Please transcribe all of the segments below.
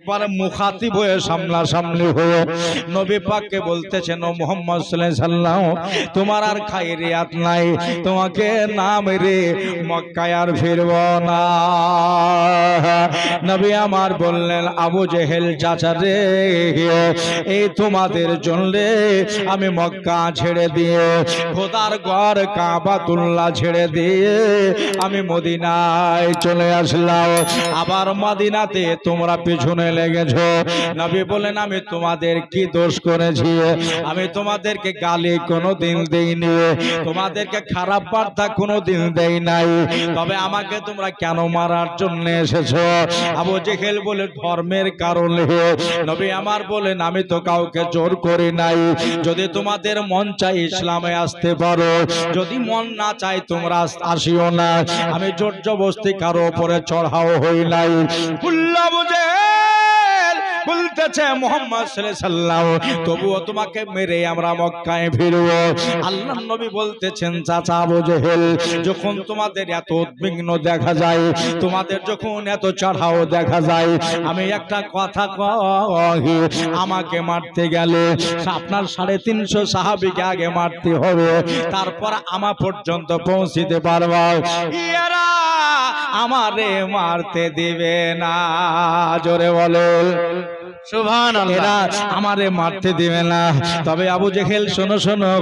একবার মুখাতিব হয়ে সামনাসামনি হয়ে নবী পাককে বলতেছেন, ও মুহাম্মদ সাল্লাল্লাহু আলাইহি সাল্লাম, তোমার আর খায়রিয়াত নাই, তোমাকে না মেরে মক্কায় আর ফিরব না। নবী আমার বললেন, আবু জেহেল চাচা রে, এই তোমাদের জন্য আমি মক্কা ছেড়ে দিয়ে, খোদার ঘর কাবাতুল্লাহ ছেড়ে দিয়ে আমি মদিনায় চলে আসলাম। আবার মদিনাতে তোমরা পিছনে লেগেছ। নবী বলেন, আমি তোমাদের কি দোষ করেছি? আমি তোমাদেরকে গালি কোনোদিন দেইনি, তোমাদেরকে খারাপ বার্তা কোনোদিন দেই নাই, তবে আমাকে তোমরা কেন মারার জন্য এসেছো? আবু জেহেল বলে, ধর্মের কারণে। নবী আমার বলেন, আমি তো কাউকে জোর করি নাই, যদি তোমাদের মন চাই ইসলামে আসতে পারো, যদি মন না চাই তোমরা আসিও না, আমি জোর জবরদস্তি কারো উপরে চড়াও হই নাই। আবু জেহেল বলতেছে, মুহাম্মদ সাল্লাল্লাহু আলাইহি সাল্লাম, তবুও তোমাকে মেরে আমরা মক্কায় ফিরব। আল্লাহর নবী বলতেছেন, চাচা আবু জেহেল, যখন তোমাদের এত উদ্বিগ্ন দেখা যায়, তোমাদের যখন এত চড়াও দেখা যায়, আমি একটা কথা কই, আমাকে মারতে গেলে আপনার 350 সাহাবীকে আগে মারতে হবে, তারপর আমার পর্যন্ত পৌঁছিতে পারবা। এরা আমারে মারতে দিবে না, জোরে বলো সুবহানাল্লাহ। আমারে মারতে দিবে না। তবে আবু জেহেল, শোনো শোনো,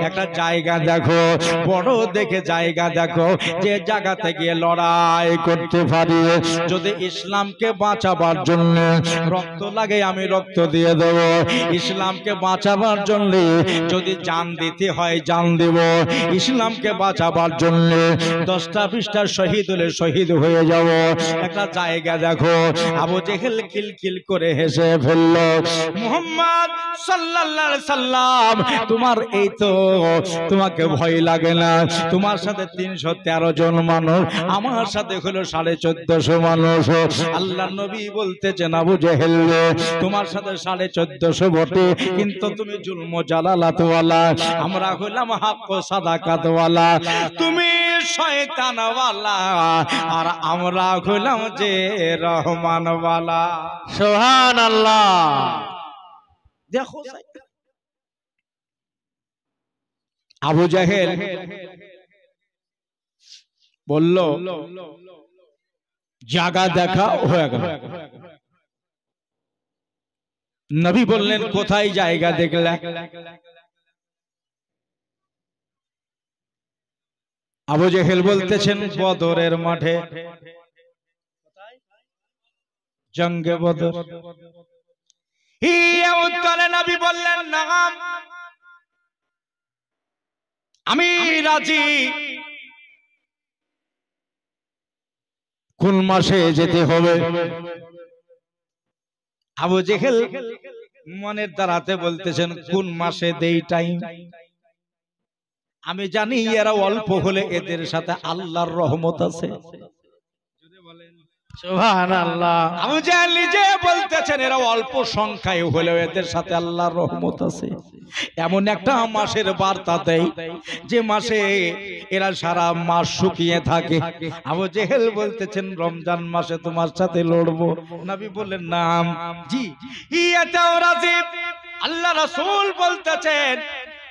একটা জায়গা দেখো, বড় দেখে জায়গা দেখো, যে জায়গাতে গিয়ে লড়াই করতে পারি। যদি ইসলামকে বাঁচাবার জন্য রক্ত লাগে, আমি রক্ত দিয়ে দেব। ইসলামকে বাঁচাবার জন্য যদি জান দিতে হয়, জান দেব। ইসলামকে বাঁচাবার জন্য 10টা 20টা শহীদ হলে শহীদ হয়ে যাব। একটা জায়গা দেখো। আবু জেহেল কিলকিল করে হেসে ফেলল। মুহাম্মদ সাল্লাল্লাহু আলাইহি সাল্লাম, তোমার এই তো, তোমাকে ভয় লাগে না? তোমার সাথে 313 জন মানুষ, আমার সাথে হলো 1450 মানুষ। আল্লাহর নবী বলতেছেন, আবু জেহেল, তোমার সাথে 1450 বটে, কিন্তু তুমি জুলম জালালাত ওয়ালা, আমরা হলাম হক ও সাদাকাত ওয়ালা। তুমি শয়তান ওয়ালা, আর আমরা হলাম যে রহমান ওয়ালা। সুবহানাল্লাহ। দেখো আবু জেহেল বলল, জায়গা দেখা হয়ে গেল। নবী বললেন, কোথায় জায়গা দেখলে? আবু জেহেল বলতেছেন, বদরের মাঠে, জঙ্গে বদর। উত্তরে নবী বললেন, নাম, আমি রাজি। কোন মাসে যেতে হবে? আবু জেহেল মনের দ্বারাতে বলতেছেন, কোন মাসে দেই টাইম? আমি জানি এরা অল্প হলে এদের সাথে আল্লাহর রহমত আছে। সুবহানাল্লাহ। আবু জেহেল নিজে বলতেছেন, এরা অল্প সংখ্যায় হলেও এদের সাথে আল্লাহর রহমত আছে। এমন একটা মাসের বার্তা দেয় যে মাসে এরা সারা মাস শুকিয়ে থাকে। আবু জেহেল বলতেছেন, রমজান মাসে তোমার সাথে লড়বো। নবী বললেন, নাম, জি, এটাও রাজি। আল্লাহ রাসূল বলতেছেন,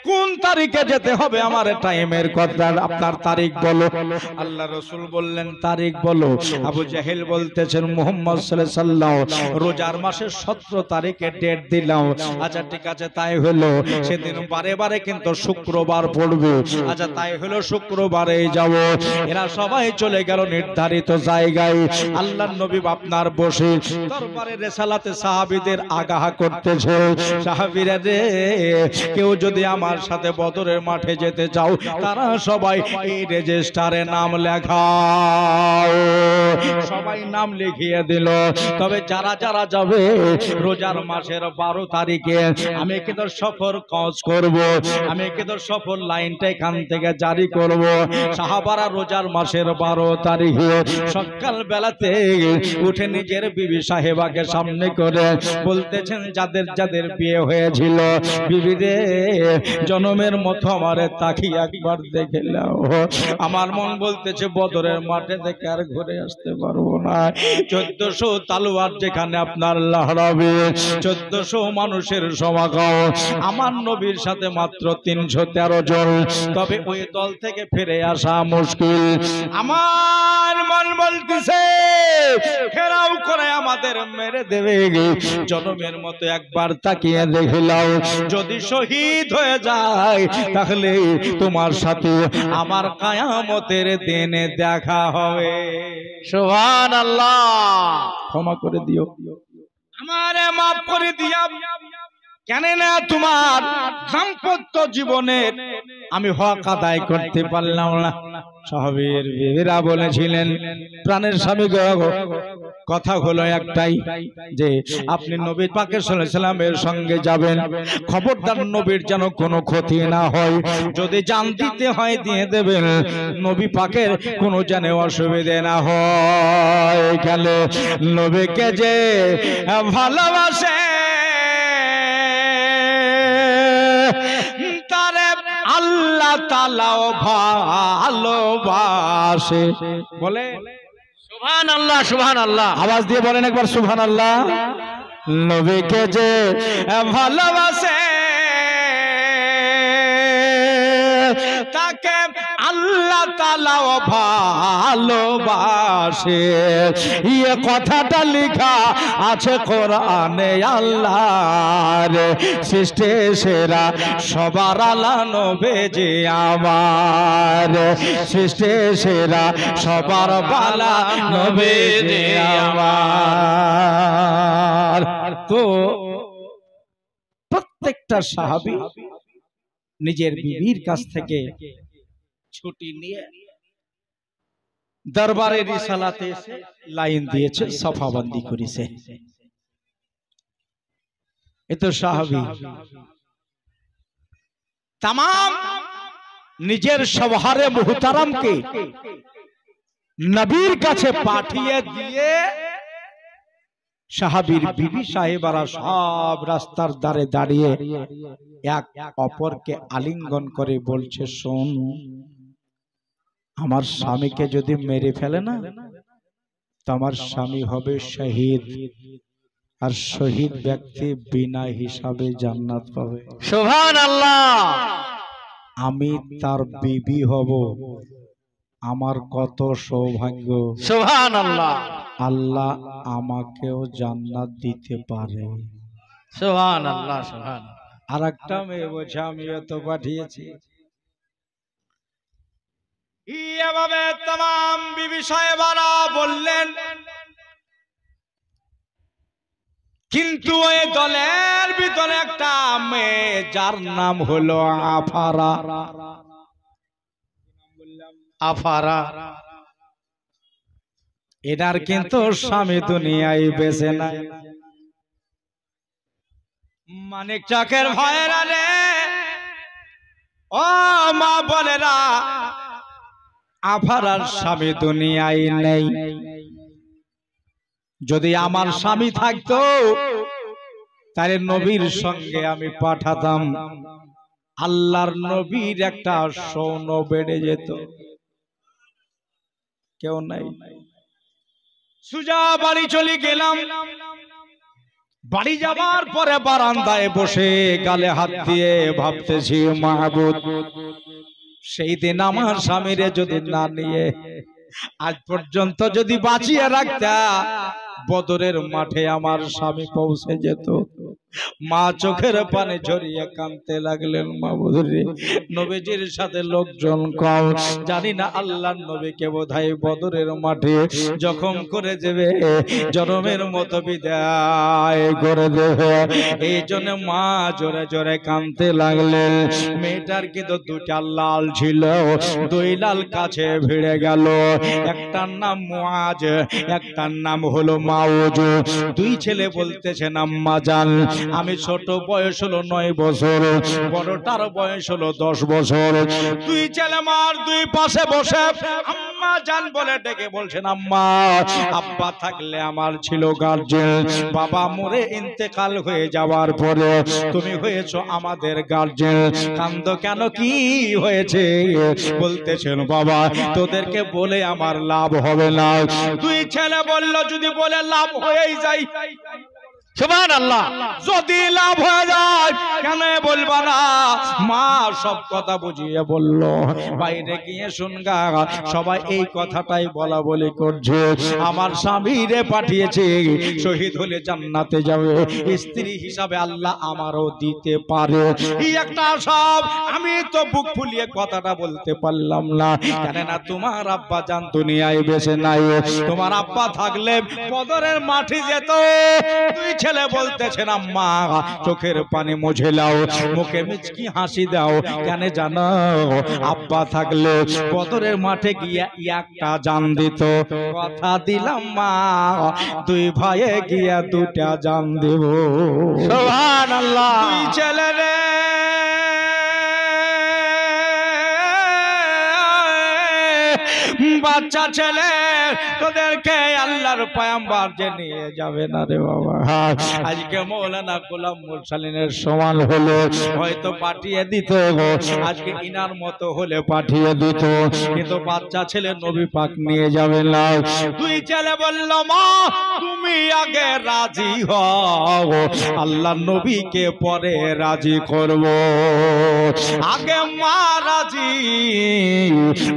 কোন তারিখে যেতে হবে? আমার টাইমের কথা, আপনার তারিখ বলো। আল্লাহ রাসূল বললেন, তারিখ বলো। আবু জেহেল বলতেছেন, মুহাম্মদ সাল্লাল্লাহু আলাইহি সাল্লাম, রোজার মাসের 17 তারিখে ডেট দিলাম। আচ্ছা ঠিক আছে, তাই হলো। সেদিন বারে বারে কিন্তু শুক্রবার পড়বে। আচ্ছা তাই হলো, শুক্রবারেই যাব। এরা সবাই চলে গেল নির্ধারিত জায়গায়। আল্লাহর নবী আপনার বসে দরবারে রেসালাতে সাহাবীদের আগাহ করতেছে, সাহাবীরা রে, কেউ যদি আমার সাথে বদরের মাঠে যেতে চাও, তারা সবাই এই রেজিস্টারে নাম লেখাও। সবাই নাম লিখিয়ে দিল। তবে যারা যারা যাবে রোজার মাসের 12 তারিখে, আমি কিন্তু সফর কাজ করব, আমি কিন্তু সফর লাইনটা এখান থেকে জারি করব। সাহাবারা রোজার মাসের 12 তারিখে সকাল বেলাতে উঠে নিজের বিবি সাহেবাকে সামনে করে বলতেছেন, যাদের যাদের বিয়ে হয়েছিল, বিবি রে, জনমের মতো আমারে তাকিয়ে একবার দেখে নাও। আমার মন বলতেছে বদরের মাঠে থেকে আর ঘুরে আসতে পারবো না। 1400 তালোয়ার যেখানে আপনার লহরাবে, 1400 মানুষের সমাগম, আমার নবীর সাথে মাত্র 313 জন। তবে ওই দল থেকে ফিরে আসা মুশকিল। আমার মন বলতেছে ঘেরাও করে আমাদের মেরে দেবে। জনমের মতো একবার তাকিয়ে দেখিলাও, যদি শহীদ হয়ে যায় তাহলে তোমার সাথে আমার কিয়ামতের দিনে দেখা হবে। সুবহানাল্লাহ। ক্ষমা করে দিও, আমারে মাফ করে দিও। কেন না তোমার দাম্পত্য জীবনের আমি হক আদায় করতে পারলাম না। সাহাবীর বিবিরা বলেছিলেন প্রাণের স্বামী কথা হলো একটাই, যে আপনি নবী পাকের সাল্লাল্লাহু আলাইহি সাল্লামের সঙ্গে যাবেন, খবরদার নবীর যেন কোনো ক্ষতি না হয়, যদি জান দিতে হয় দিয়ে দেবেন, নবী পাকের কোনো যেন অসুবিধে না হয়। গেলে নবীকে যে ভালোবাসে তারে আল্লাহ তাআলাও ভালোবাসে। বলে সুবহানাল্লাহ, সুবহানাল্লাহ। আওয়াজ দিয়ে বলেন একবার সুবহানাল্লাহ। নবীকে যে ভালোবাসে তাকে আল্লাহ তাআলাও ভালোবাসে। এই কথাটা লেখা আছে কোরআনে। আল্লাহর সৃষ্টি সেরা সবার আলা নবীজি আমার, সৃষ্টি সেরা সবার বালা নবীজি আমার। তো প্রত্যেকটা সাহাবী নিজের বিবির কাছ থেকে ছুটি নিয়ে দরবারে রিসালাতে এসে লাইন দিয়েছে, সফাবন্দি করেছে। এ তো সাহাবী तमाम নিজের সওহারে মুহতারামকে নবীর কাছে পাঠিয়ে দিয়ে সাহাবীর বিবি সাহেবারা সব রাস্তার ধারে দাঁড়িয়ে এক অপরকে আলিঙ্গন করে বলছে, শোন, আমার স্বামীকে যদি মেরে ফেলে না তো আমার স্বামী হবে শহীদ, আর শহীদ ব্যক্তি বিনা হিসাবে জান্নাত পাবে। সুবহানাল্লাহ। আমি তার বিবি হব, আমার কত সৌভাগ্য। সুবহানাল্লাহ। আল্লাহ আমাকেও জান্নাত দিতে পারে। সুবহানাল্লাহ, সুবহানাল্লাহ। আর একটা মেয়ে বলছে আমিও তো পাঠিয়েছি। এভাবে तमाम বিবি সাহেবারা বললেন, কিন্তু ওই দলের ভিতরে একটা মেয়ে যার নাম হলো আফারা। আফারা এটার কিন্তু স্বামী দুনিয়ায় বেঁচে নাই। মানিক চাকের ভাইরা রে, ও মা বলেরা, আফারার স্বামী দুনিয়ায় নেই। যদি আমার স্বামী থাকতো তাহলে নবীর সঙ্গে আমি পাঠাতাম, আল্লাহর নবীর একটা সৌন বেড়ে যেত। কেউ নাই। সুজা বাড়ি চলে গেলাম। বাড়ি যাবার পরে বারান্দায় বসে গালে হাত দিয়ে ভাবতেছি, মাহবুব, সেই দিন আমার স্বামীরে যদি না নিয়ে আজ পর্যন্ত যদি বাঁচিয়ে রাখতা, বদরের মাঠে আমার স্বামী পৌঁছে যেত। মা চোখের পানি ঝরিয়ে কাঁদতে লাগলেন, মাহবুব রে, নবীজির সাথে লোকজন কম, জানি না আল্লাহর নবীকে বোধহয় বদরের মাঠে জখম করে দেবে, জনমের মতো বিদায় করে দেবে। এই জন্য মা জোরে জোরে কাঁদতে লাগলেন। মেয়েটার কিন্তু দুটা লাল ছিল, দুই লাল কাছে ভিড়ে গেল। একটার নাম মুআজ, একটার নাম হলো মাউজ। দুই ছেলে বলতেছেন, আম্মা জান, আমি ছোট বয়স হলো 9 বছর, বড়টার বয়স হলো 10 বছর। দুই ছেলে মার দুই পাশে বসে আম্মা জান বলে ডেকে বলছেন, আম্মা আব্বা থাকলে আমার ছিল গার্জেন, বাবা মরে ইন্তেকাল হয়ে যাওয়ার পরে তুমি হয়েছো আমাদের গার্জেন, কান্দো কেন, কি হয়েছে? বলতেছেন, বাবা তোদেরকে বলে আমার লাভ হবে না। দুই ছেলে বলল, যদি বলে লাভ হয়েই যায়, সুবহানাল্লাহ, যদি লাভ হয়ে যায় কেন বলবা না? মা সব কথা বুঝিয়ে বলল, বাইরে গিয়ে শুনগা সবাই এই কথাটাই বলা বলি করছে, আমার স্বামীরে পাঠিয়েছে, শহীদ হলে জান্নাতে যাবে, স্ত্রী হিসাবে আল্লাহ আমারও দিতে পারে। এই একটা সব আমি তো বুক ফুলিয়ে কথাটা বলতে পারলাম না, কেননা তোমার আব্বা জান দুনিয়ায় বেঁচে নাই, তোমার আব্বা থাকলে বদরের মাঠে যেত। দুই ছেলে বলতেছেন, আম্মা চোখের পানি মুছে লাও, মুখে মিচকি হাসি দাও, কেন জানো? আব্বা থাকলে বদরের মাঠে গিয়া একটা জান দিত, কথা দিলাম মা, দুই ভাইয়ে গিয়া দুটা জান দেব। সুবহানাল্লাহ। দুই ছেলে রে বাচ্চা ছেলে, তোদেরকে আল্লাহর পয়গম্বর যে নিয়ে যাবে না রে বাবা। আজকে মৌলানা গোলাম মুরসালিনের সমান হলো, হয়তো পাঠিয়ে দিত, আজকে ইনার মতো হলে পাঠিয়ে দিত, কিন্তু বাচ্চা ছেলে নবী পাক নিয়ে যাবে না। দুই ছেলে বলল, মা তুমি আগে রাজি হও, আল্লাহ নবীকে পরে রাজি করব। আগে মা রাজি,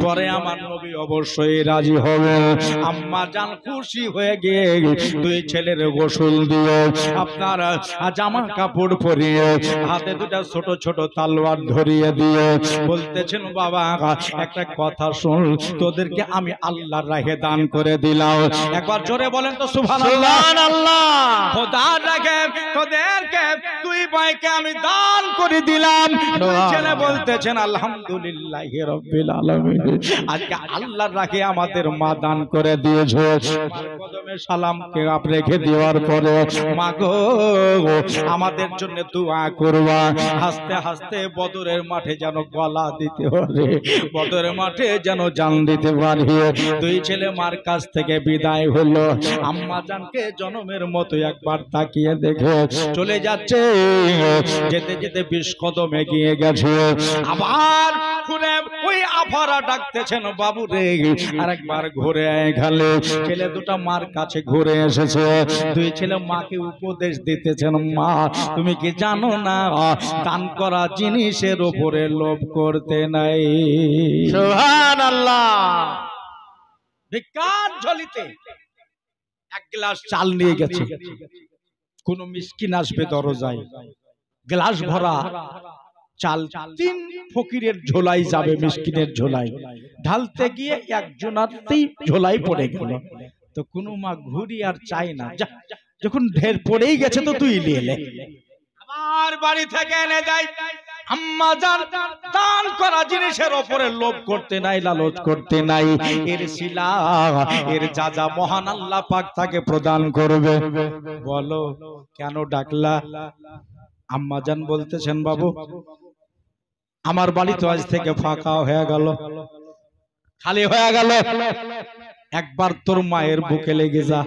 পরে আমার নবী অবশ্যই রাজি হবে। আম্মা জান খুশি হয়ে গিয়ে দুই ছেলের গোসল দিয়ে, আপনার জামা কাপড় পরিয়ে, হাতে দুটা ছোট ছোট তালোয়ার ধরিয়ে দিয়ে বলতেছেন, বাবা একটা কথা শুন, তোদেরকে আমি আল্লাহর রাহে দান করে দিলাম। একবার জোরে বলেন তো সুবহানাল্লাহ। সুবহানাল্লাহ। খোদার রাহে তোদেরকে দুই ভাইকে আমি দান করে দিলাম। দুই ছেলে বলতেছেন, আলহামদুলিল্লাহি রাব্বিল আলামিন, আজকে আল্লাহর রাহে আমাদের মা দান করে দিয়েছে। কদমে সালামকে আপ রেখে দেওয়ার পরে, মা গো আমাদের জন্য দোয়া করবা। হাসতে হাসতে বদরের মাঠে যেন গলা দিতে পারে, বদরের মাঠে যেন জান দিতে পারে। দুই ছেলে মার কাছ থেকে বিদায় হলো। আম্মা জানকে জনমের মতো একবার তাকিয়ে দেখে চলে যাচ্ছে, যেতে যেতে 20 কদম এগিয়ে গেছে। আবার ঘুরে ওই আফারা ডাকতেছেন, বাবু রে আরেকবার ঘুরে গেলে। ছেলে দুটা মার কাছে ঘুরে এসেছে। দুই ছেলে মাকে উপদেশ দিতেছেন, মা তুমি কি জানো না, দান করা জিনিসের উপরে লোভ করতে নাই। সুবহানাল্লাহ। ভিক্ষার ঝুলিতে এক গ্লাস চাল নিয়ে গেছে, কোন মিসকিন আসবে দরজায়, গ্লাস ভরা চাল 3 ফকিরের ঝোলাই যাবে, মিসকিনের ঝোলাই ঢালতে গিয়ে একজনাতেই ঝোলাই পড়ে গেল। তো কোনো মা ঘুরি আর চাই না, যখন ঢের পড়েই গেছে তো তুই নিয়ে নে। আবার বাড়ি থেকে এনে দেয়। আম্মা জান দান করা জিনিসের উপরে লোভ করতে নাই, লালচ করতে নাই। এর শিলা, এর যা যা মহান আল্লাহ পাক তাকে প্রদান করবে। বলো কেন ডাকলা? আম্মা জান বলতেছেন, বাবু আমার বাড়ি তো আজ থেকে ফাঁকা হয়ে গেল, খালি হয়ে গেল, একবার তোর মায়ের বুকে লেগে যা।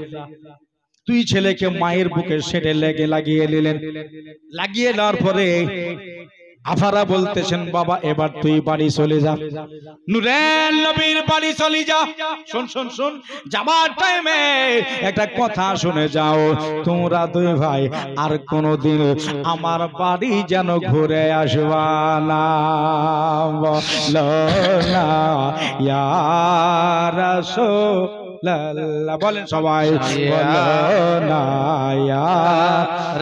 তুই ছেলেকে মায়ের বুকে সেটে লাগিয়ে নিলেন। লাগিয়ে নেওয়ার পরে আফারা বলতেছেন, বাবা এবার তুই বাড়ি চলে যা, নূরের নবীর বাড়ি চলে যা। শুন শুন শুন, যাবার টাইমে একটা কথা শুনে যাও, তোমরা দুই ভাই আর কোনোদিন আমার বাড়ি যেন ঘুরে আসবা না। বলো না ইয়া রাসূলুল্লাহ, বলেন সবাই, বলো না ইয়া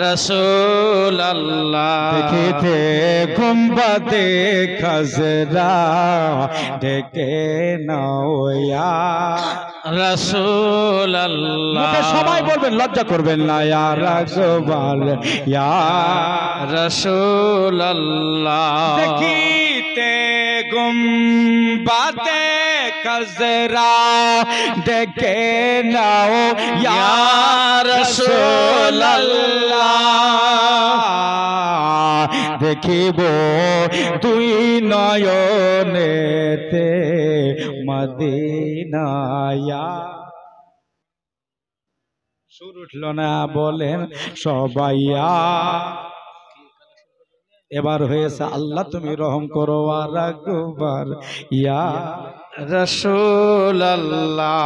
রাসূলুল্লাহ। দেখিতে গুম্বাদে খাজরা ডেকে নাও ইয়া রাসূলুল্লাহ। সবাই বলবেন, লজ্জা করবেন না, ইয়া রাসূল ইয়া রাসূলুল্লাহ। দেখিতে গুম্বাদে খাজরা ডেকে নাও ইয়া রাসূলুল্লাহ। দেখিব দুই নয়নেতে মদিনায়া। সুর উঠল না, বলেন সবাইয়া। এবার হয়েছে আল্লাহ তুমি রহম করো আর আকবার ইয়া রাসূলুল্লাহ।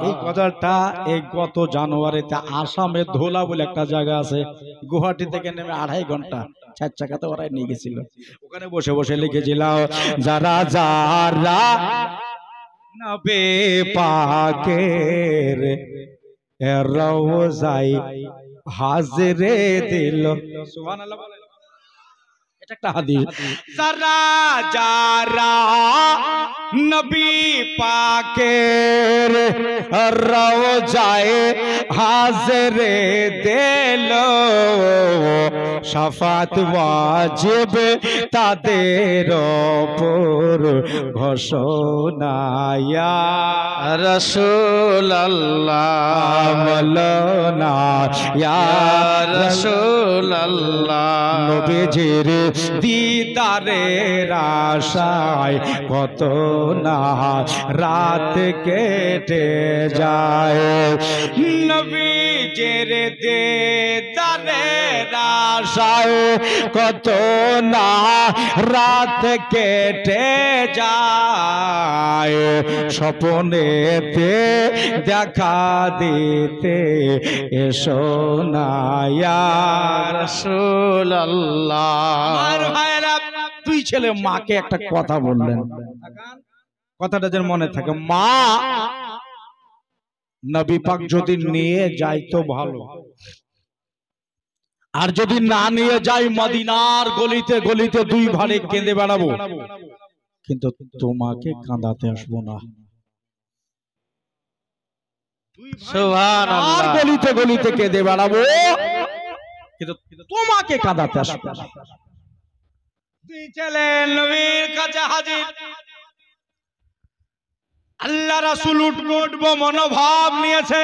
এই কথাটা এই গত জানুয়ারিতে আসামে ধোলা বলে একটা জায়গা আছে, গুয়াহাটি থেকে নেমে 2.5 ঘন্টা 4 চাকাতে ওরাই নিয়ে গেছিল। ওখানে বসে বসে লিখেছিলাম, যারা যারা নবে পাকের রওজায় হাজরে দিল। সুবহানাল্লাহ বলেন। এটা একটা হাদিস। যারা যারা নবী পাকের রওজায় হাজরে দিল, শাফাত ওয়াজিব তাদের উপর ঘোষণা ইয়া রাসূলুল্লাহ মাওলানা ইয়া রাসূলুল্লাহ। নবীজির দিদারের আশায় কত না রাত কেটে যায়, নবীজির দিদারের আশায় কত না রাত কেটে যায়, স্বপ্নেতে দেখা দিতে এসো না ইয়া রাসূলুল্লাহ। আমার ভাইরা, দুই ছেলে মাকে একটা কথা বললেন, কথাটা যেন মনে থাকে। মা, নবী পাক যদি নিয়ে যায় তো ভালো, আর যদি না নিয়ে যাই মদিনার গলিতে গলিতে দুই ভাড়ে কেঁদে বেড়াবো, কিন্তু তোমাকে কাঁদাতে আসবো না। সুবহানাল্লাহ। আর গলিতে গলিতে কেঁদে বেড়াবো, কিন্তু তোমাকে কাঁদাতে আসবো না। দুই ছেলে নবীর কাছে হাজির। আল্লাহ রাসূল উঠবো মনোভাব নিয়েছে।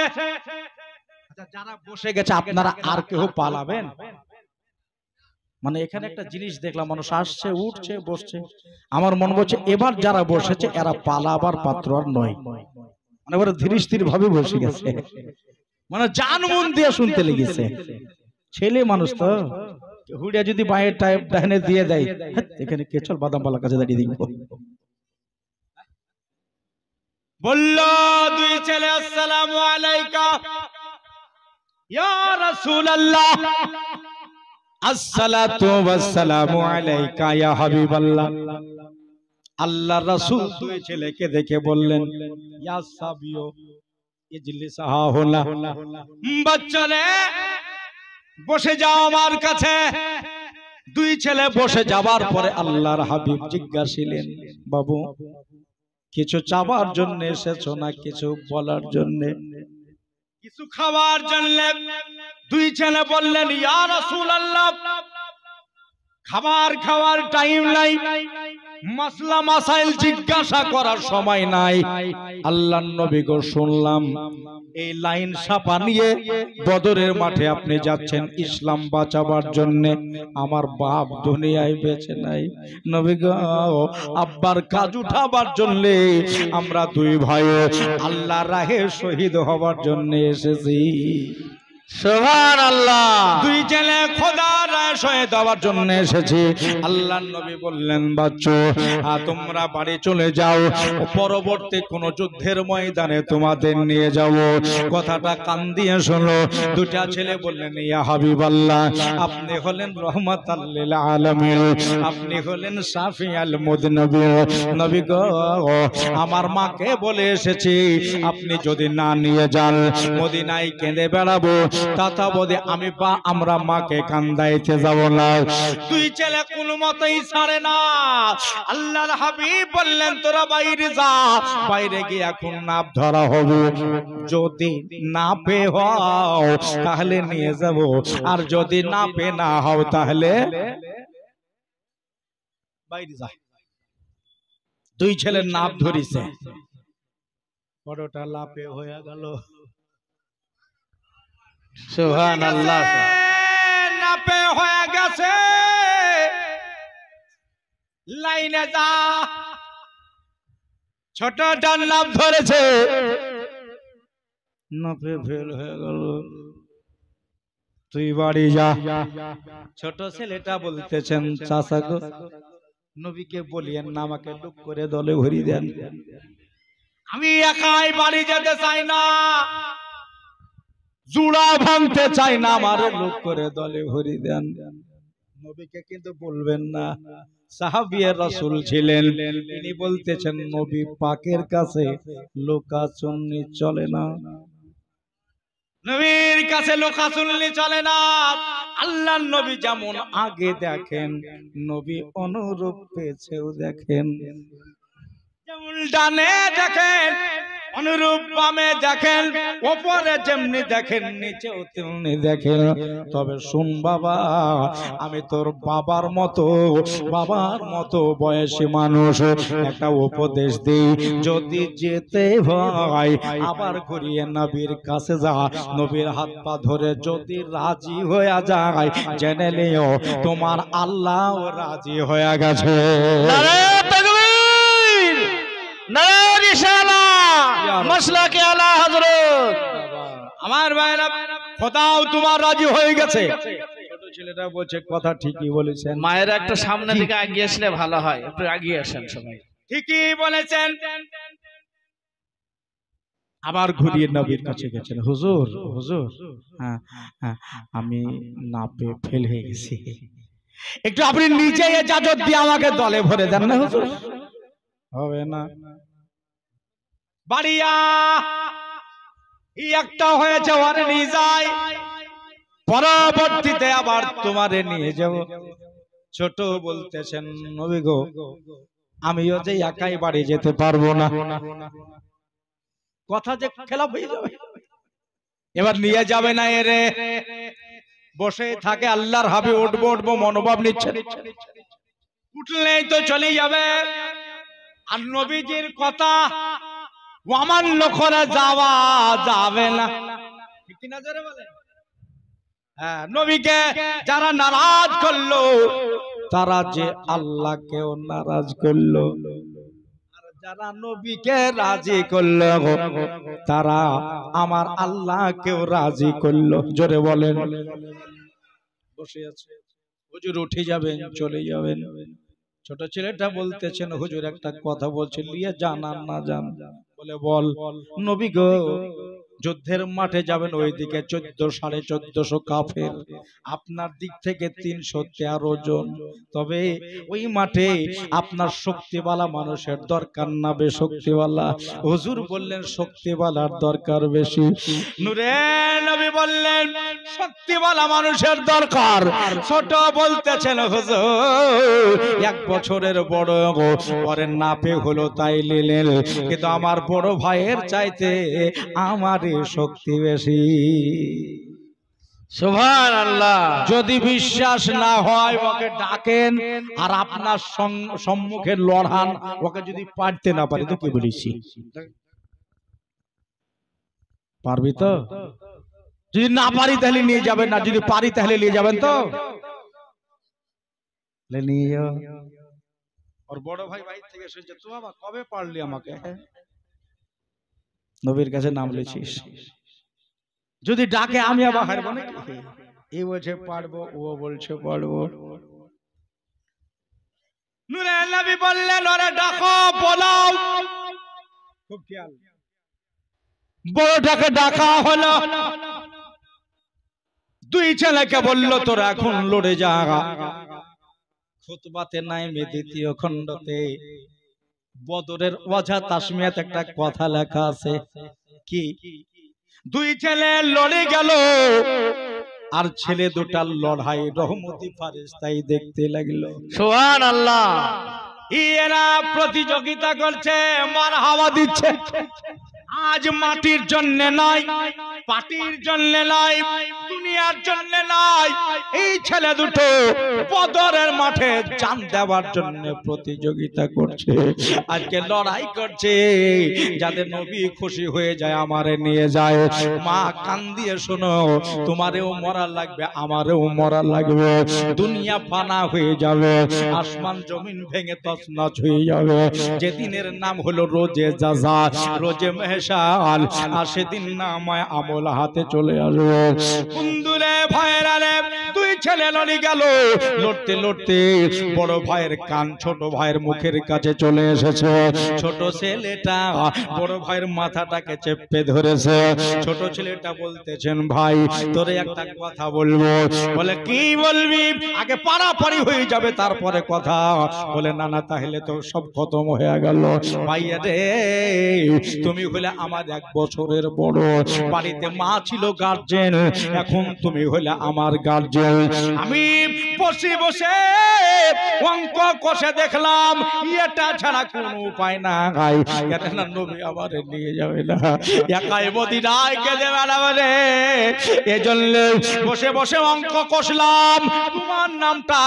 যারা বসে গেছে আপনারা আর কেউ পালাবেন? মানে এখানে একটা জিনিস দেখলাম, মানুষ আসছে উঠছে বসছে, আমার মন বলছে এবার যারা বসেছে এরা পালাবার পাত্র আর নয়। মানে এবার ধীরে স্থির ভাবে বসে গেছে, মানে জান মন দিয়ে শুনতে লেগেছে। ছেলে মানুষ তো হুড়িয়া যদি বাঁয়ের টাইপ ডাইনে দিয়ে দেয়, এখানে কে, চল বাদাম পালার কাছে দাঁড়িয়ে দেখবো। বলল দুই ছেলে, আসসালামু আলাইকা ইয়া রাসূলুল্লাহ। আসসালাতু ওয়াসসালামু আলাইকা ইয়া হাবিবাল্লাহ। আল্লাহর রাসূল দুই ছেলেকে দেখে বললেন, ইয়া সাবিয়ু ইজলিস হা হুনা, বাচ্চারে বসে যাও আমার কাছে। দুই ছেলে বসে যাবার পরে আল্লাহর হাবিব জিজ্ঞাসিলেন, বাবু কিছু চাবার জন্য এসেছো না কিছু বলার জন্য, কিছু খাওয়ার জন্য? দুই ছেলে বললেন, ইয়া রাসূলুল্লাহ, খাবার খাওয়ার টাইম নাই, মাসলা মাসাইল জিজ্ঞাসা করার সময় নাই। আল্লাহর নবী গো, শুনলাম এই লাইন সাপা নিয়ে বদরের মাঠে আপনি যাচ্ছেন ইসলাম বাঁচাবার জন্য। আমার বাপ দুনিয়ায় বেঁচে নাই, নবী গো আব্বার কাজ উঠাবার জন্য আমরা দুই ভাই আল্লাহর রাহে শহীদ হবার জন্য এসেছি। সুবহানাল্লাহ। দুই ছেলে খোদার রায় শহীদ হওয়ার জন্য এসেছি। আল্লাহর নবী বললেন, বাচ্চো তোমরা বাড়ি চলে যাও, পরবর্তী কোন যুদ্ধের ময়দানে তোমাদের নিয়ে যাব। কথাটা কান দিয়ে শোনো। দুটা ছেলে বললেন, ইয়া হাবিবাল্লাহ, আপনি হলেন রহমাতাল লিল আলামিন, আপনি হলেন শাফিউল মুযনিবিন। নবী গো, আমার মাকে বলে এসেছি আপনি যদি না নিয়ে যান মদিনায় কেঁদে বেড়াবো, তথাবধি আমি বা আমরা মাকে কান্দাইতে যাব না। দুই ছেলে কোন মতেই ছাড়ে না। আল্লাহর হাবিব বললেন, তোরা বাইরে যা, বাইরে গিয়ে এখন নাপ ধরা হবে, যদি না পে হও তাহলে নিয়ে যাব, আর যদি না পে না হও তাহলে বাইরে যা। দুই ছেলের নাপ ধরিছে, বড়টা লাপে হয়ে গেল। সুবহানাল্লাহ। নাপে হয়ে গেছে, লাইনে যা। ছোটটার নাম ধরেছে, নাপে ফেল হয়ে গেল, তুই বাড়ি যা। ছোট ছেলেটা বলতেছেন, চাচা গো, নবীকে বলিয়েন না, আমাকে লুক করে দলে ভরি দেন, আমি একাই বাড়ি যেতে চাই না, জুড়া ভাঙতে চাই না, আমার লুক করে দলে ভরি দেন। নবীকে কিন্তু বলবেন না, সাহাবিয়ে রাসূল ছিলেন, তিনি বলতেছেন নবী পাকের কাছে লোকাচুন্নি চলে না, নবীর কাছে লোকাচুন্নি চলে না। আল্লাহর নবী যেমন আগে দেখেন, নবী অনুরূপ পেছেও দেখেন, যেমন ডানে দেখেন অনুরূপ বামে দেখেন, ওপরে যেমনি দেখেন নিচেও তেমনি দেখেন। তবে শুন বাবা, আমি তোর বাবার মতো বয়সী মানুষ, একটা উপদেশ দিই, যদি যেতে হয় আবার ঘুরিয়ে নবীর কাছে যা, নবীর হাত পা ধরে যদি রাজি হয়ে যায়, জেনে নিও তোমার আল্লাহ রাজি হয়ে গেছে। নারে তাকবীর, নারে রিসালাত, মাসলাকে আলা হযরত। আমার ভাইরা, খোদাও তোমার রাজি হয়ে গেছে। ছোট ছেলেটা বলছে, কথা ঠিকই বলেছেন। মায়ের একটা সামনে থেকে এগিয়ে আসলে ভালো হয়, একটু এগিয়ে আসেন সবাই। ঠিকই বলেছেন। আবার ঘুরিয়ে নবীর কাছে গেছেন, হুজুর হুজুর, হ্যাঁ হ্যাঁ, আমি নাপে ফেল হয়ে গেছি, একটু আপনি নিচে ইজাজত দিয়ে আমাকে দলে ভরে দেন না হুজুর। হবে না, বাড়িয়া একটা হয়েছে, ওরে নিয়ে যাই, পরবর্তীতে আবার তোমারে নিয়ে যাব। ছোট বলতেছেন, নবী গো, আমিও যে একাই বাড়ি যেতে পারবো না, কথা যে খেলাপ হয়ে যাবে, এবার নিয়ে যাবে না, এরে বসে থাকে, আল্লাহর হাবি উঠবো মনোভাব নিচ্ছে, উঠলেই তো চলে যাবে। আর নবীজির কথা অমান্য করে যাওয়া যাবে না, ঠিক না জোরে বলেন? হ্যাঁ, নবীকে যারা নারাজ করলো, তারা যে আল্লাহকেও নারাজ করলো, আর যারা নবীকে রাজি করলো, তারা আমার আল্লাহকেও রাজি করলো। জোরে বলেন। বসে আছে, হুজুর উঠে যাবেন, চলে যাবেন। ছোট ছেলেটা বলতেছেন, হুজুর একটা কথা বলছে, লিয়ে জান আর না জান, বলে বল। নবী গো, যুদ্ধের মাঠে যাবেন, ওইদিকে 14,500 কাফের, আপনার দিক থেকে 313 জন, তবে ওই মাঠে আপনার শক্তিওয়ালা মানুষের দরকার না বেশক্তিওয়ালা। হুজুর বললেন, শক্তিওয়ালার দরকার বেশি। নূরে নবী বললেন, শক্তিওয়ালা মানুষের দরকার। ছোট বলতেছেন, হুজুর 1 বছরের বড়, পরে নাপে হলো তাই নিলেন, কিন্তু আমার বড় ভাইয়ের চাইতে আমার শক্তি বেশি। সুবহানাল্লাহ। যদি বিশ্বাস না হয় ওকে ডাকেন, আর আপনার সম্মুখে লড়ান, ওকে যদি পারতে না পারি তো কি বলেছি, পারবি তো? যদি না পারি তাহলে নিয়ে যাবেন, না যদি পারি তাহলে নিয়ে যাবেন তো নিয়ে যাও। ওর বড় ভাই বাইরে থেকে এসেছে, তো বাবা কবে পারলি আমাকে? নবীর কাছে নাম লিখিস, যদি ডাকে আমি আবার হারবো নাকি? এ বলছে পারবো, ও বলছে পারবো। নূরে নবী বললেন, ওরে ডাকো, বলাও। খুব খেয়াল, বড়টাকে ডাকা হলো, 2 ছেলেকে বলল, তোরা এখন লড়ে যা। খুতবাতে নাইমে 2য় খণ্ডতে বদরের ওয়াজা তাসমিয়াত একটা কথা লেখা আছে, কি 2 ছেলে লড়ে গেল, আর ছেলে দুটার লড়াই রহমতি ফারেস্তাই দেখতে লাগলো। সুবহানাল্লাহ। এরা প্রতিযোগিতা করছে, মারহাবা দিচ্ছে, আজ মাটির জন্য নয়, পাটির জন্য নয়, দুনিয়ার জন্য নয়, এই ছেলে দুটো বদরের মাঠে জান দেওয়ার জন্য প্রতিযোগিতা করছে, আজকে লড়াই করছে। যাদের নবী খুশি হয়ে যায় আমারে নিয়ে যায়। মা কান দিয়ে শোনো, তোমারেও মরা লাগবে, আমারেও মরা লাগবে। দুনিয়া ফানা হয়ে যাবে, আসমান জমিন ভেঙে তছনছ হয়ে যাবে। যেদিনের নাম হলো রোজে জাযা, রোজে মেহসাল, আর সেদিন নামায় আমল হাতে চলে আসবে। বন্ধুরে ভাইরা রে, দুই ছেলে লড়ে গেল, লড়তে লড়তে বড় ভাইয়ের কান ছোট ভাইয়ের মুখের কাছে চলে এসেছে। ছোট ছেলেটা বড় ভাইয়ের মাথাটাকে চেপে ধরেছে। ছোট ছেলেটা বলতেছেন, ভাই তোরে একটা কথা বলবো। বলে কি বলবি? আগে পারাপারি হয়ে যাবে তারপরে কথা। বলে না না, তাহলে তো সব খতম হয়ে গেল। ভাইয়া রে, তুমি হলে আমার 1 বছরের বড়, বাড়িতে মা ছিল গার্জেন, এখন তুমি হলে আমার গার্জেন। আমি বসে বসে অঙ্ক কষে দেখলাম এটা ছাড়া কোনো উপায় না। কেন নবী আমার নিয়ে যাবে না, একাই মদিনায় কেঁদে বেড়াবে। এজন্য বসে বসে অঙ্ক কষলাম, তোমার নামটা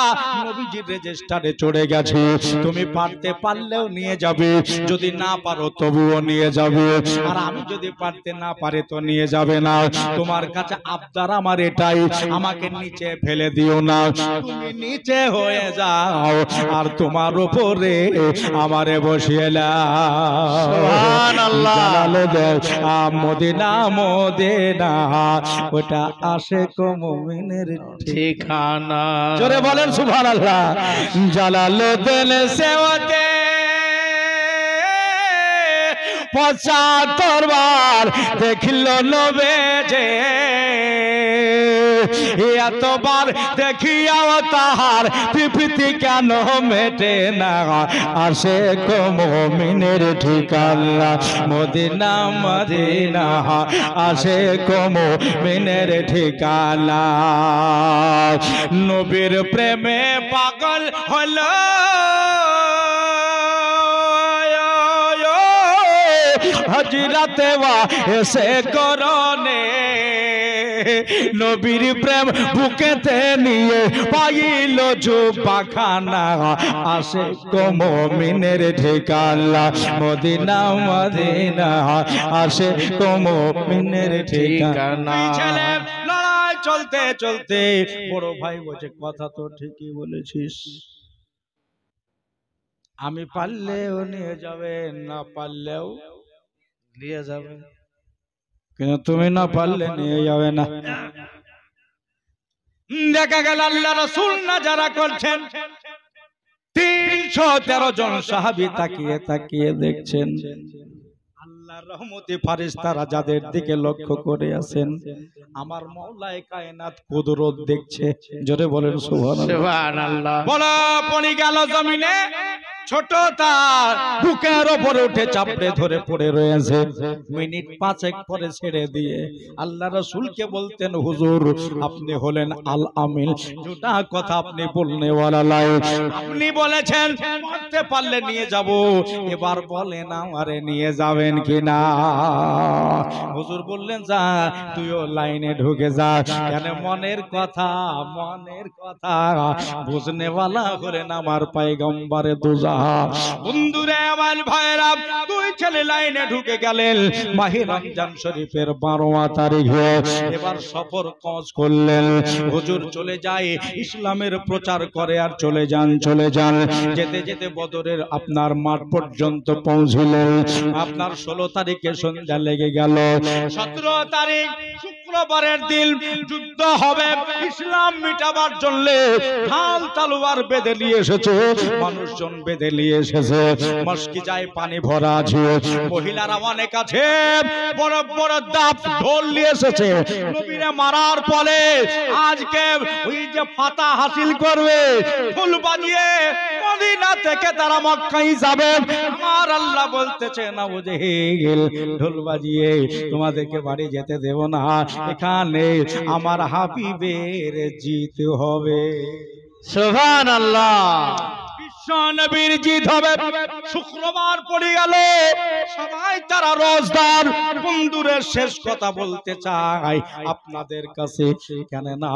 নবীজির রেজিস্টারে চড়ে গেছে। তুমি পারতে পারলেও নিয়ে যাবে, যদি না পারো তবুও নিয়ে যাবে। আর আমি যদি পারতে না পারে তো নিয়ে যাবে না। তোমার কাছে আবদার আমার এটাই, আমাকে নিচে ফেলে দিও না। তুমি নিচে হয়ে যাও আর তোমার উপরে আমারে বসিয়ে নাও। সুবহানাল্লাহ। মদিনা মদিনা, ওটা আশিক মুমিনের ঠিকানা। জোরে বলেন সুবহানাল্লাহ। জালালুদ্দিন সেওয়াতে 75 বার দেখিল নবীজি, এতবার দেখিয়াও তাহার তৃপ্তি কেন মেটে না। আশিক মুমিনের ঠিকানা মদিনা মদিনা, আশিক মুমিনের ঠিকানা। নবীর প্রেমে পাগল হলো হযরতে এসে করনে, নবীর প্রেম বুকেতে নিয়ে পাইল জুবাখানা। আশিক মুমিনের ঠিকানা মদিনা মদিনা, আশিক মুমিনের ঠিকানা। ছেলে লড়াই চলতে চলতে বড় ভাই বলছে, কথা তো ঠিকই বলেছিস, আমি পারলেও নিয়ে যাবে, না পারলেও নিয়ে যাবে, কিন্তু তুমি না পারলে নিয়ে যাবে না। দেখা গেল আল্লাহ রাসূল না যারা করছেন, 313 জন সাহাবী তাকিয়ে তাকিয়ে দেখছেন। আল্লাহর রহমতে ফেরেশতারা যাদের দিকে লক্ষ্য করে আছেন, আমার মাওলায়ে কায়নাত কুদরত দেখছে। জোরে বলেন সুবহানাল্লাহ। বলা পড়ে গেল জমিনে, ছোট তার বুকের উপরে উঠে চাপড়ে ধরে পড়ে রয়েছে। মিনিট 5 পরে ছেড়ে দিয়ে আল্লাহ রাসূলকে বলতেন, হুজুর আপনি হলেন আল আমিন, যেটা কথা আপনি বলনে ওয়ালা লাই, আপনি বলেছেন করতে পারলে নিয়ে যাব, এবার বলেন আমারে নিয়ে যাবেন কিনা। হুজুর বললেন, যা তুইও লাইনে ঢুকে যা। কেন মনের কথা বুঝনে ওয়ালা করেন আমার পয়গম্বরে দুজা। বন্ধুরে আমার ভাইরা, দুই ছেলে লাইনে ঢুকে গেলেন। মাহে রমজান শরীফের 12 তারিখে এবার সফর কজ করলেন। হুজুর চলে যায়, ইসলামের প্রচার করে আর চলে যান। যেতে যেতে বদরের আপনার মাঠ পর্যন্ত পৌঁছলেন। আপনার 16 তারিখে সন্ধ্যা লেগে গেল। 17 তারিখ শুক্রবারের দিন যুদ্ধ হবে, ইসলাম মিটাবার জন্য ঢাল তলোয়ার বেঁধে নিয়ে এসেছে, মানুষজন বেঁধে নিয়ে এসেছে। মস্কি যায় পানি ভরা আছে, মহিলারা অনেক আছে, বড় বড় দাপ ঢোল নিয়ে এসেছে। নবীরে মারার পরে আজকে ওই যে ফাতা হাসিল করবে, ঢোল বাজিয়ে মদিনা থেকে তারা মক্কায় যাবে। আমার আল্লাহ বলতেছে, না বুঝে গেল ঢোল বাজিয়ে তোমাদেরকে বাড়ি যেতে দেব না, এখানে আমার হাবিবের জিত হবে। সুবহানাল্লাহ। নবীর জিদ হবে। শুক্রবার পড়ে গেল, সবাই তারা রোজদার। বন্ধুরের শেষ কথা বলতে চাই আপনাদের কাছে, কেন না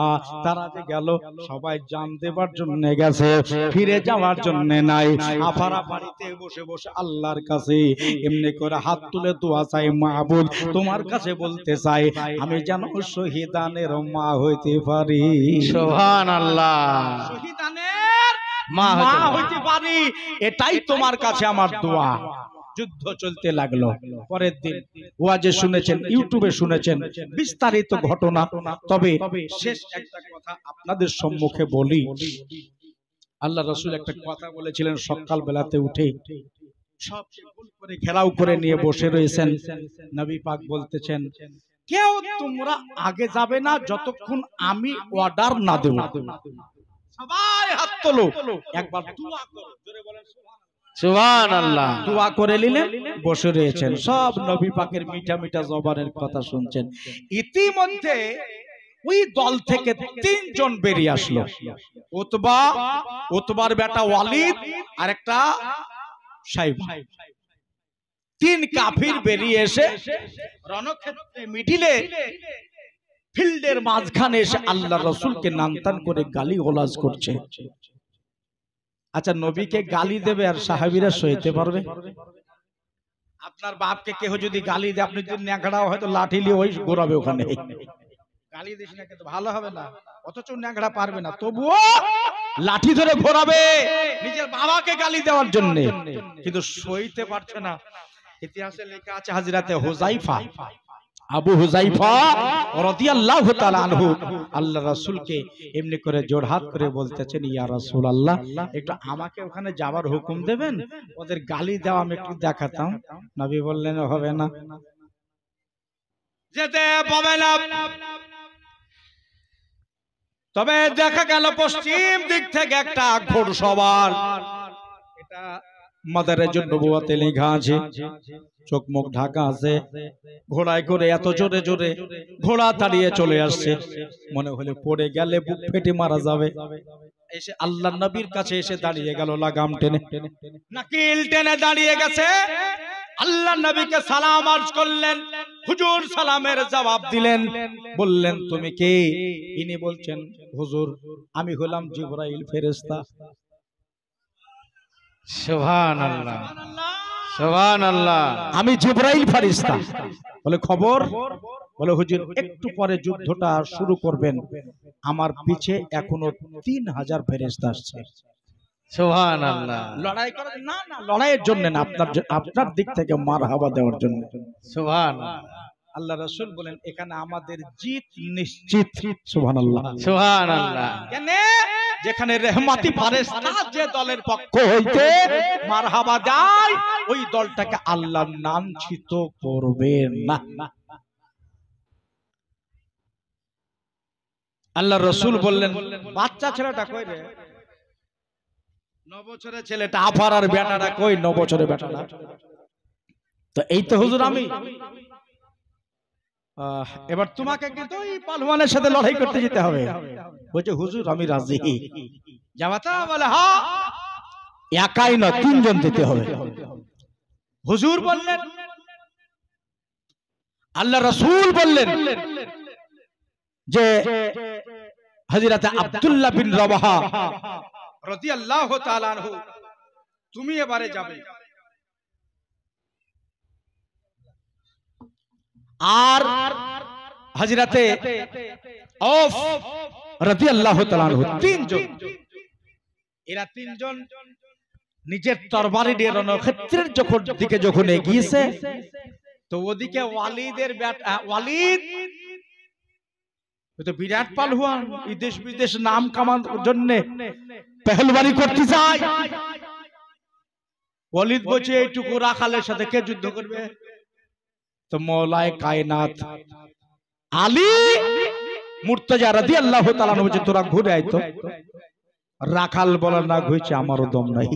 তারা যে গেল সবাই জান দেবার জন্য গেছে, ফিরে যাওয়ার জন্য নাই। আপারা বাড়িতে বসে বসে আল্লাহর কাছে এমনি করে হাত তুলে দোয়া চাই, মাহবুব তোমার কাছে বলতে চাই আমি যেন শহীদানের মা হইতে পারি। সুবহানাল্লাহ। শহীদানের মা হইতে পারি, এটাই তোমার কাছে আমার দোয়া। যুদ্ধ চলতে লাগলো। পরের দিন ওয়াজে শুনেছেন, ইউটিউবে শুনেছেন বিস্তারিত ঘটনা। তবে শেষ একটা কথা আপনাদের সম্মুখে বলি। আল্লাহ রাসূল একটা কথা বলেছিলেন সকাল বেলাতে উঠে, সব গোল করে ঘেরাও করে নিয়ে বসে রয়েছেন। নবী পাক বলতেছেন, কেউ তোমরা আগে যাবে না যতক্ষণ আমি অর্ডার না দেব। সবাই হাত তোলো, একবার দোয়া করো, জোরে বলেন সুবহানাল্লাহ। দোয়া করে নিলেন, বসে রয়েছেন। সব নবী পাকের মিঠা মিঠা জবানের কথা শুনছেন। ইতিমধ্যে ওই দল থেকে 3 জন বেরিয়ে আসলো। উতবার বেটা ওয়ালিদ আর একটা সাইবা। 3 কাফির বেরিয়ে এসে রণক্ষেত্রে মিডিলে ফিল্ডের মাঝখানে এসে আল্লাহ রাসূলকে নামতান করে গালি গোলাজ করছে। আচ্ছা, নবীকে গালি দেবে আর সাহাবীরা সইতে পারবে? আপনার বাপকে কেউ যদি গালি দেয়, আপনি যদি ন্যাংড়াও হয়তো লাঠি নিয়ে ওই ঘোরাবে ওখানে। গালি দিস না কিন্তু ভালো হবে না, অথচ ন্যাংড়া পারবে না, তবুও লাঠি ধরে ঘোরাবে নিজের বাবাকে গালি দেওয়ার জন্য, কিন্তু সইতে পারছে না। ইতিহাসে লেখা আছে হযরতে হুযায়ফা, আবু হুযায়ফা রাদিয়াল্লাহু তাআলা আনহু আল্লাহ রাসূলকে এমনি করে জোড়হাত করে বলতেছেন, ইয়া রাসূলুল্লাহ একটু আমাকে ওখানে যাওয়ার হুকুম দেবেন, ওদের গালি দেওয়া আমি একটু দেখাতাম। নবী বললেন হবে না, যেতে পাবে না। তবে দেখা গেল পশ্চিম দিক থেকে একটা ঘোড়সওয়ার, এটা মাদারের নবুয়তে লেখা আছে, চোখ মুখ ঢাকা আছে, ঘোড়ায় করে এত জোরে জোরে ঘোড়া তাড়িয়ে চলে আসছে, মনে হলে পড়ে গেলে বুক ফেটে মারা যাবে। এসে আল্লাহর নবীর কাছে এসে দাঁড়িয়ে গেল, লাগাম টেনে নাকিল টেনে দাঁড়িয়ে গেছে। আল্লাহর নবীকে সালাম আরজ করলেন, হুজুর সালামের জবাব দিলেন, বললেন তুমি কে? ইনি বলছেন, হুজুর আমি হলাম জিবরাইল ফেরেশতা। সুবহানাল্লাহ, সুবহানাল্লাহ। আমি জিবরাইল ফেরেশতা। বলে খবর? বলে হুজুর একটু পরে যুদ্ধটা শুরু করবেন, আমার পিছে এখনো 3000 ফেরেশতা আসছে। সুবহানাল্লাহ। লড়াই করার না, না লড়াইয়ের জন্য না, আপনার দিক থেকে মারহাবা দেওয়ার জন্য। সুবহানাল্লাহ। আল্লাহ রাসূল বলেন এখানে আমাদের জিত নিশ্চিত। সুবহানাল্লাহ, সুবহানাল্লাহ। কেন? যেখানে রহমতি ফেরেশতা যে দলের পক্ষ হইতে মারহাবা দেয়, ওই দলটাকে আল্লাহ লাঞ্ছিত করবে না। আল্লাহ রাসূল বললেন, বাচ্চা ছেলেটা কই রে? 9 বছরের ছেলেটা। আফারার বেটাটা কই? 9 বছরের বেটাটা। তো এই তো হুজুর আমি। এবার তোমাকে কিন্তু ওই পালওয়ানের সাথে লড়াই করতে যেতে হবে। বলছে হুজুর আমি রাজি। জামাতা বলে হ্যাঁ, একাই না 3 জন যেতে হবে। হুজুর বললেন, আল্লাহ রাসূল বললেন যে হযরত আব্দুল্লাহ বিন রাওয়াহা রাদিয়াল্লাহু তাআলা আনহু তুমি এবারে যাবে। আর হযরতে আওফ রাদিয়াল্লাহু তাআলা আনহু 3 জন, এরা 3 জন নিজের তরবারি দিয়ে রণক্ষেত্রের দিকে যখন এগিয়েছে, তো ওদিকে ওয়ালিদের ওয়ালিদ তো বিরাট পালওয়ান, বিদেশ বিদেশ নাম কামানোর জন্য পেহলওয়ানি করতে যায়। ওয়ালিদ বলছে এইটুকু রাখালের সাথে কে যুদ্ধ করবে? তো মৌলায়ে কায়নাত আলী মুর্তজা রাদিয়াল্লাহু তাআলা আনহু বলছে তোরা ঘুরে আয় তো। রাখাল বলার না হইছে আমারও দম নাই,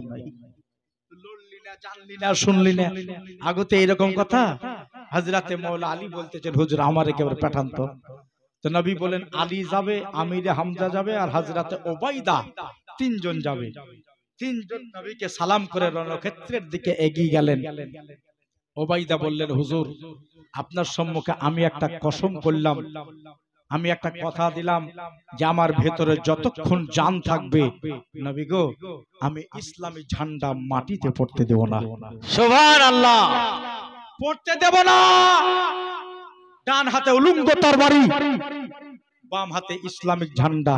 লড়লি না, জানলি না, শুনলি না, আগতে এরকম কথা। হযরতে মৌলা আলী বলতেছেন হুজুর আমার একেবারে পাঠান তো। তো নবী বলেন আলী যাবে, আমিরে হামজা যাবে, আর হযরতে উবাইদা 3 জন যাবে। তিনজন নবীকে সালাম করে রণক্ষেত্রের দিকে এগিয়ে গেলেন। ওবাইদা বললেন, হুজুর আপনার সম্মুখে আমি একটা কসম করলাম, আমি একটা কথা দিলাম যে আমার ভেতরে যতক্ষণ জান থাকবে নবী গো, আমি ইসলামী ঝান্ডা মাটিতে পড়তে দেব না। সুবহানাল্লাহ। পড়তে দেব না। ডান হাতে উলঙ্গ তরবারি, বাম হাতে ইসলামিক ঝান্ডা।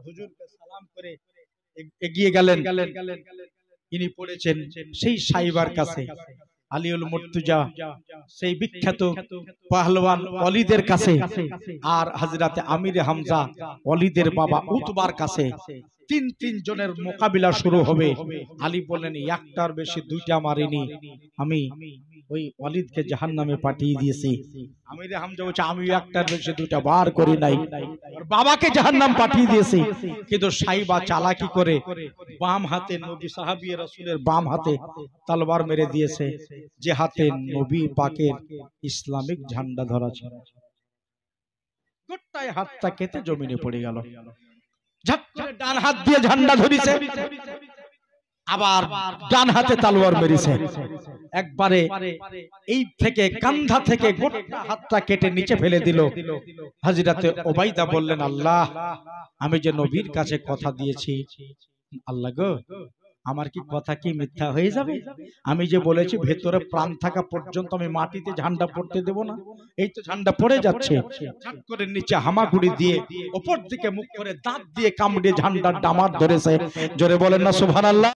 হুজুরকে সালাম করে এগিয়ে গেলেন। ইনি পড়েছেন সেই সাইবার কাছে, আলিউল মুর্তজা, সেই বিখ্যাত পাহলওয়ান ওয়ালিদের কাছে, আর হযরতে আমির হামজা ওয়ালিদের বাবা উতবার কাছে। তিন জনের মোকাবিলা শুরু হবে। আলী বললেন, একটার বেশি দুইটা মারিনি, আমি ওই ওয়ালিদকে জাহান্নামে পাঠিয়ে দিয়েছি। আমির হামজা বলছে, আমি একটার বেশি দুইটা বার করি নাই, আর বাবাকে জাহান্নাম পাঠিয়ে দিয়েছি। কিন্তু সাইবা চালাকি করে বাম হাতে নবী সাহাবী রাসূলের বাম হাতে তলোয়ার মেরে দিয়েছে, যে হাতে নবী পাকের ইসলামিক ঝান্ডা ধরা ছিল। গোটায় হাতটা কেটে জমিনে পড়ে গেল। ঝট করে ডান হাত দিয়ে ঝান্ডা ধরেছে, আবার ডান হাতে তলোয়ার মেরেছে। একবারে এই থেকে কান্ধা থেকে গোটা হাতটা কেটে নিচে ফেলে দিল। হযরতে ওবাইদা বললেন, আল্লাহ, আমি যে নবীর কাছে কথা দিয়েছি, আল্লাহ গো, আমার কি কথা কি মিথ্যা হয়ে যাবে? আমি যে বলেছি ভেতরে প্রাণ থাকা পর্যন্ত আমি মাটিতে ঝান্ডা পড়তে দেব না, এই তো ঝান্ডা পড়ে যাচ্ছে। ঝট করে নিচে হামাগুড়ি দিয়ে উপর দিকে মুখ করে দাঁত দিয়ে কামড়ে ঝান্ডার ডামার ধরেছে। জোরে বলেন না সুবহানাল্লাহ।